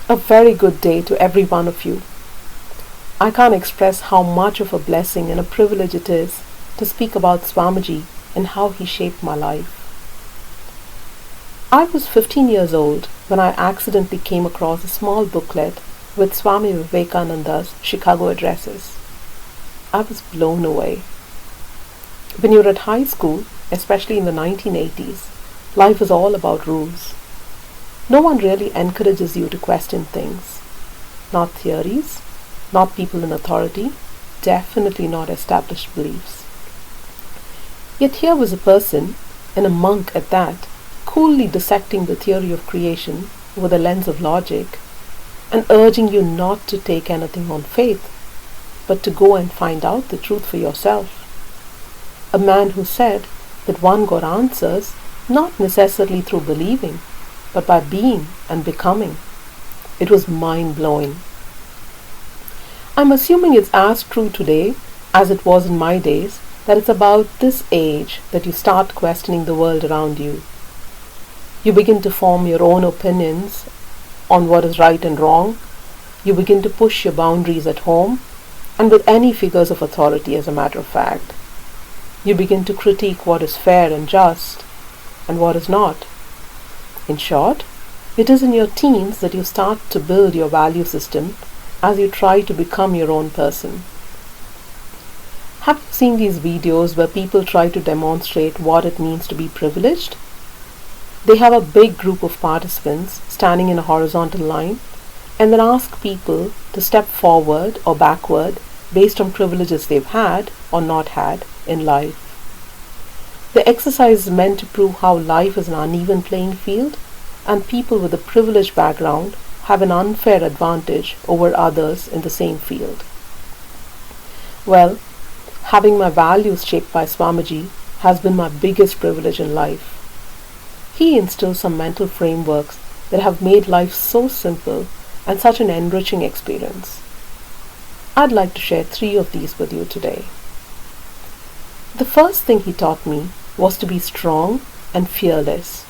A very good day to every one of you. I can't express how much of a blessing and a privilege it is to speak about Swamiji and how he shaped my life. I was 15 years old when I accidentally came across a small booklet with Swami Vivekananda's Chicago addresses. I was blown away. When you're at high school, especially in the 1980s, life is all about rules. No one really encourages you to question things. Not theories, not people in authority, definitely not established beliefs. Yet here was a person, and a monk at that, coolly dissecting the theory of creation with a lens of logic and urging you not to take anything on faith, but to go and find out the truth for yourself. A man who said that one got answers not necessarily through believing, but by being and becoming. It was mind-blowing. I'm assuming it's as true today as it was in my days, that it's about this age that you start questioning the world around you. You begin to form your own opinions on what is right and wrong. You begin to push your boundaries at home and with any figures of authority, as a matter of fact. You begin to critique what is fair and just and what is not. In short, it is in your teens that you start to build your value system as you try to become your own person. Have you seen these videos where people try to demonstrate what it means to be privileged? They have a big group of participants standing in a horizontal line and then ask people to step forward or backward based on privileges they've had or not had in life. The exercise is meant to prove how life is an uneven playing field and people with a privileged background have an unfair advantage over others in the same field. Well, having my values shaped by Swamiji has been my biggest privilege in life. He instills some mental frameworks that have made life so simple and such an enriching experience. I'd like to share 3 of these with you today. The first thing he taught me was to be strong and fearless.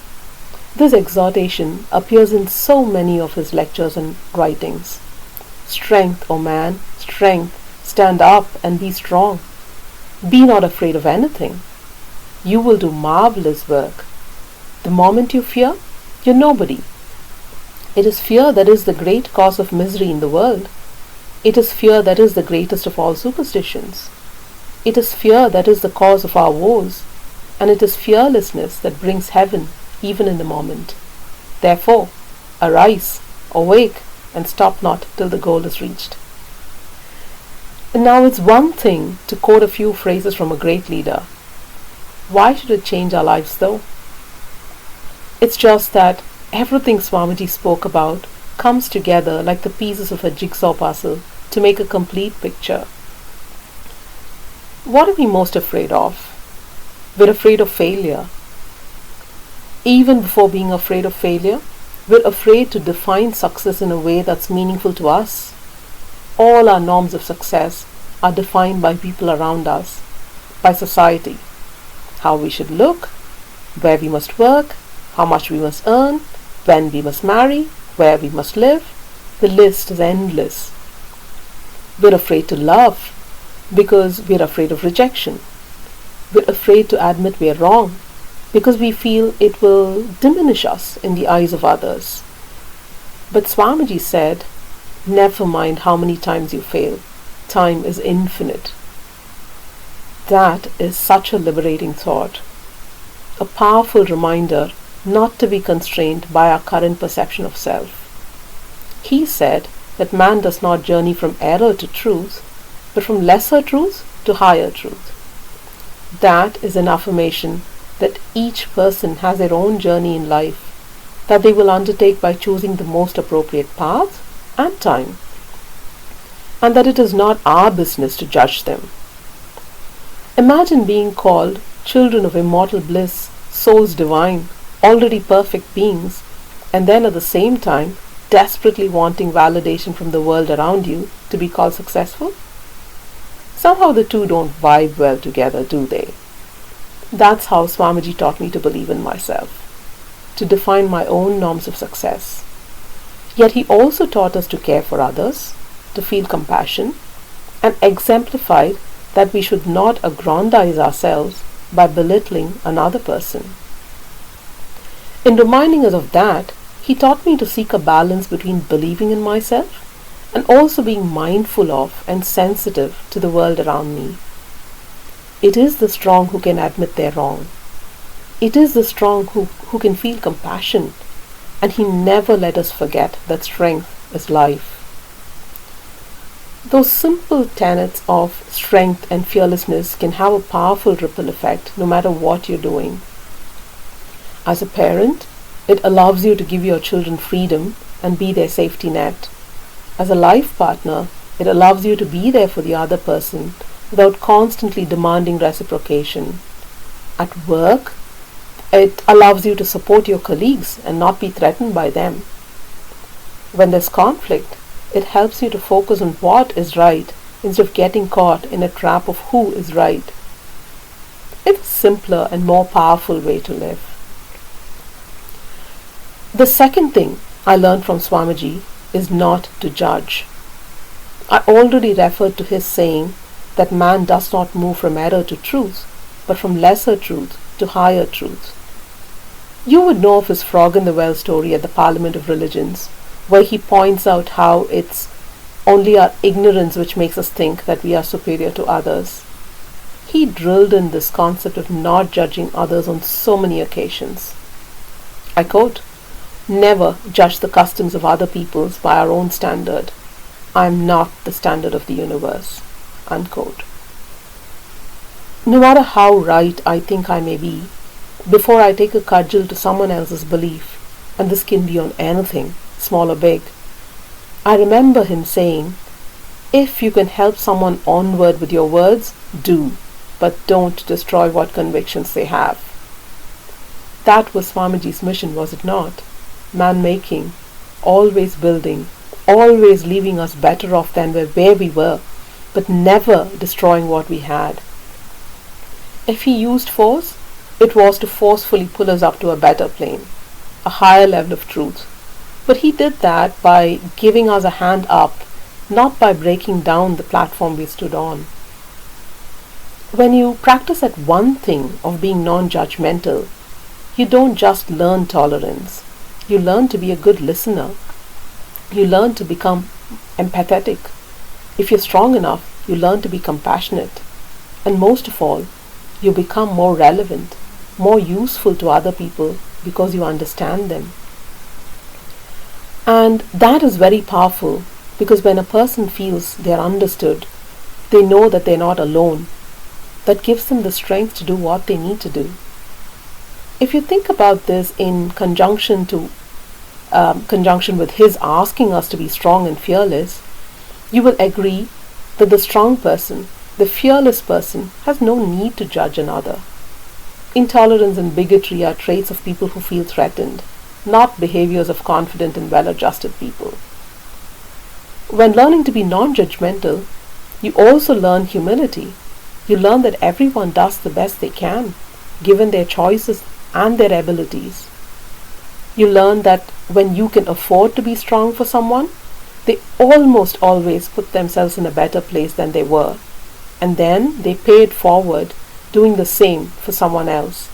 This exhortation appears in so many of his lectures and writings. Strength, O man, strength, stand up and be strong. Be not afraid of anything. You will do marvelous work. The moment you fear, you're nobody. It is fear that is the great cause of misery in the world. It is fear that is the greatest of all superstitions. It is fear that is the cause of our woes, and it is fearlessness that brings heaven even in the moment. Therefore, arise, awake, and stop not till the goal is reached. And now it's one thing to quote a few phrases from a great leader. Why should it change our lives though? It's just that everything Swamiji spoke about comes together like the pieces of a jigsaw puzzle to make a complete picture. What are we most afraid of? We're afraid of failure. Even before being afraid of failure, we're afraid to define success in a way that's meaningful to us. All our norms of success are defined by people around us, by society. How we should look, where we must work, how much we must earn, when we must marry, where we must live. The list is endless. We're afraid to love because we're afraid of rejection. We're afraid to admit we're wrong because we feel it will diminish us in the eyes of others. But Swamiji said, never mind how many times you fail. Time is infinite. That is such a liberating thought. A powerful reminder not to be constrained by our current perception of self. He said that man does not journey from error to truth, but from lesser truth to higher truth. That is an affirmation that each person has their own journey in life that they will undertake by choosing the most appropriate path and time, and that it is not our business to judge them. Imagine being called children of immortal bliss, souls divine, already perfect beings, and then at the same time desperately wanting validation from the world around you to be called successful? Somehow the two don't vibe well together, do they? That's how Swamiji taught me to believe in myself, to define my own norms of success. Yet he also taught us to care for others, to feel compassion, and exemplified that we should not aggrandize ourselves by belittling another person. In reminding us of that, he taught me to seek a balance between believing in myself and also being mindful of and sensitive to the world around me. It is the strong who can admit their wrong. It is the strong who can feel compassion, and he never let us forget that strength is life. Those simple tenets of strength and fearlessness can have a powerful ripple effect no matter what you're doing. As a parent, it allows you to give your children freedom and be their safety net. As a life partner, it allows you to be there for the other person without constantly demanding reciprocation. At work, it allows you to support your colleagues and not be threatened by them. When there's conflict, it helps you to focus on what is right instead of getting caught in a trap of who is right. It's a simpler and more powerful way to live. The second thing I learned from Swamiji is not to judge. I already referred to his saying that man does not move from error to truth, but from lesser truth to higher truth. You would know of his frog in the well story at the Parliament of Religions, where he points out how it's only our ignorance which makes us think that we are superior to others. He drilled in this concept of not judging others on so many occasions. I quote, "Never judge the customs of other peoples by our own standard. I am not the standard of the universe." Unquote. No matter how right I think I may be, before I take a cudgel to someone else's belief, and this can be on anything, small or big, I remember him saying, "If you can help someone onward with your words, do, but don't destroy what convictions they have." That was Swamiji's mission, was it not? Man-making, always building, always leaving us better off than where we were, but never destroying what we had. If he used force, it was to forcefully pull us up to a better plane, a higher level of truth. But he did that by giving us a hand up, not by breaking down the platform we stood on. When you practice at one thing of being non-judgmental, you don't just learn tolerance. You learn to be a good listener. You learn to become empathetic. If you're strong enough, you learn to be compassionate. And most of all, you become more relevant, more useful to other people because you understand them. And that is very powerful, because when a person feels they are understood, they know that they're not alone. That gives them the strength to do what they need to do. If you think about this in conjunction with his asking us to be strong and fearless, you will agree that the strong person, the fearless person, has no need to judge another. Intolerance and bigotry are traits of people who feel threatened, not behaviors of confident and well-adjusted people. When learning to be non-judgmental, you also learn humility. You learn that everyone does the best they can, given their choices and their abilities. You learn that when you can afford to be strong for someone, they almost always put themselves in a better place than they were, and then they pay it forward, doing the same for someone else.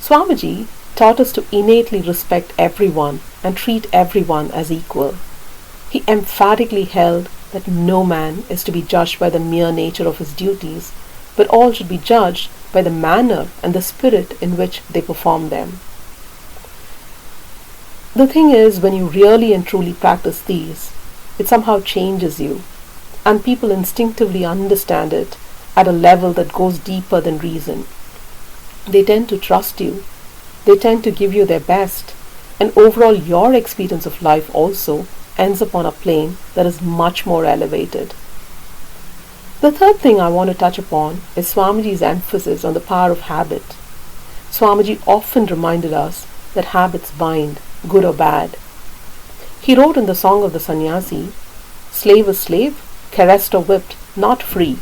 Swamiji taught us to innately respect everyone and treat everyone as equal. He emphatically held that no man is to be judged by the mere nature of his duties, but all should be judged by the manner and the spirit in which they perform them. The thing is, when you really and truly practice these, it somehow changes you, and people instinctively understand it at a level that goes deeper than reason. They tend to trust you. They tend to give you their best, and overall your experience of life also ends up on a plane that is much more elevated. The third thing I want to touch upon is Swamiji's emphasis on the power of habit. Swamiji often reminded us that habits bind, good or bad. He wrote in the Song of the Sannyasi, "Slave is slave, caressed or whipped, not free.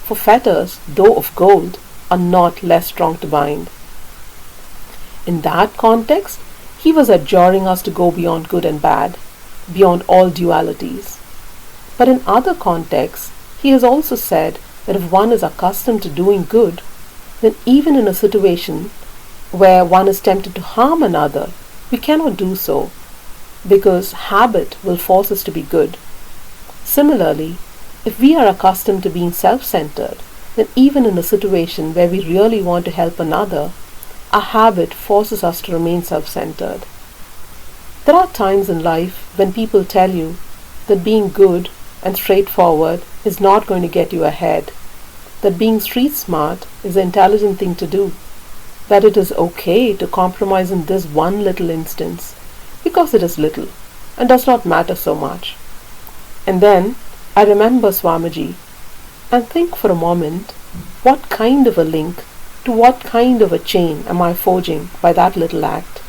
For fetters, though of gold, are not less strong to bind." In that context, He was adjuring us to go beyond good and bad, beyond all dualities. But in other contexts, he has also said that if one is accustomed to doing good, then even in a situation where one is tempted to harm another, we cannot do so, because habit will force us to be good. Similarly, if we are accustomed to being self-centered, then even in a situation where we really want to help another, our habit forces us to remain self-centered. There are times in life when people tell you that being good and straightforward is not going to get you ahead, that being street smart is the intelligent thing to do, that it is okay to compromise in this one little instance because it is little and does not matter so much. And then I remember Swamiji and think for a moment, what kind of a link to what kind of a chain am I forging by that little act?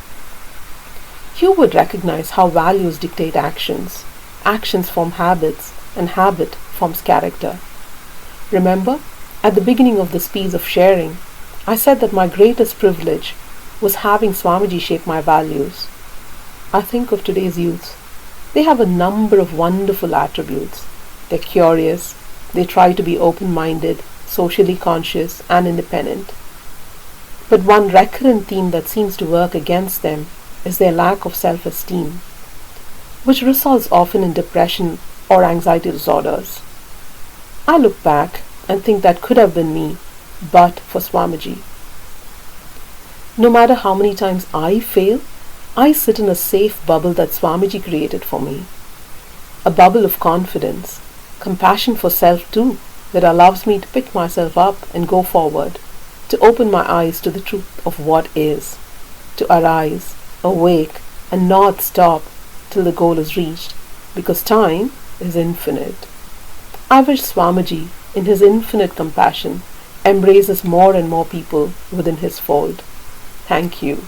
You would recognize how values dictate actions, actions form habits, and habit forms character. Remember, at the beginning of this piece of sharing, I said that my greatest privilege was having Swamiji shape my values. I think of today's youth. They have a number of wonderful attributes. They're curious, they try to be open-minded, socially conscious, and independent. But one recurrent theme that seems to work against them is their lack of self-esteem, which results often in depression or anxiety disorders. I look back and think that could have been me, but for Swamiji. No matter how many times I fail, I sit in a safe bubble that Swamiji created for me. A bubble of confidence, compassion for self too, that allows me to pick myself up and go forward, to open my eyes to the truth of what is, to arise, awake, and not stop till the goal is reached, because time is infinite. I wish Swamiji, in his infinite compassion, embraces more and more people within his fold. Thank you.